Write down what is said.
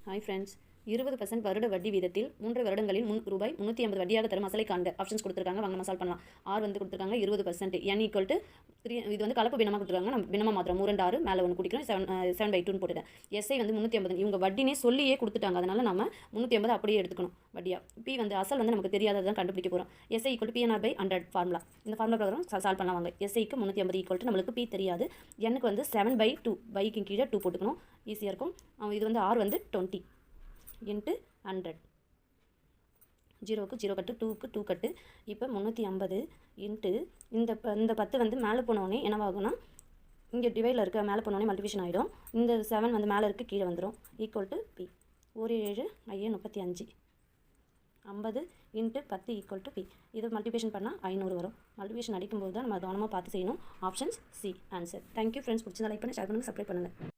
Hi friends, 20% வருட வட்டி வீதத்தில் 3 வருடங்களில் ரூபாய் 350 வட்டியாக தரும் அசலை காண்க. ஆப்ஷன்ஸ் கொடுத்துருக்காங்க, வாங்க நம்ம சால்வ் பண்ணலாம். ஆர் வந்து கொடுத்துருக்காங்க 20%, n ஈக்குவல் டு 3. இது வந்து கலப்பு பின்னமாக கொடுத்துருக்காங்க, நம்ம பின்னமாக மாத்திரம் 3 6 மேலே ஒன்று குடிக்கிறோம், 7/2 போட்டுட்டேன். எஸ்ஐ வந்து 350, இவங்க வட்டினே சொல்லியே கொடுத்துட்டாங்க, அதனால நம்ம 350 அப்படியே எடுத்துக்கணும் வட்டியா. பி வந்து அசல் வந்து நமக்கு தெரியாததான் கண்டுபிடிக்க போகிறோம். SI equal to PNR/100 formula. இந்த ஃபார்முலா பிரகாரம் சால்வ் பண்ணலாம் வாங்க. எஸ்ஐக்கு 350 ஈக்குவல் டு நம்மளுக்கு பி தெரியாது, எனக்கு வந்து 7/2 பைக்கு கீழே 2 போட்டுக்கணும், ஈஸியாக இருக்கும். இது வந்து ஆர் வந்து 20 இன்ட்டு 100. 0க்கு 0 கட்டு, 2க்கு 2 கட்டு. இப்போ 350 இன்ட்டு இந்த 10 வந்து மேலே போனோடனே என்னவாகும்னா, இங்கே டிவைடில் இருக்க மேலே போனோடனே மல்டிபிகேஷன் ஆகிடும். இந்த 7 வந்து மேலே இருக்க கீழே வந்துடும், equal to P. 7 5 35. 50 into 10 equal to P. இதை மல்டிபிகேஷன் பண்ணால் 500 வரும். மல்டிபிகேஷன் அடிக்கும்போது தான் நம்ம கவனமாக பார்த்து செய்யணும். Options C answer. Thank you friends. பிடிச்சதா லைக் பண்ணி ஷேர் பண்ணுங்கள், சப்ஸ்கிரைப் பண்ணுங்கள்.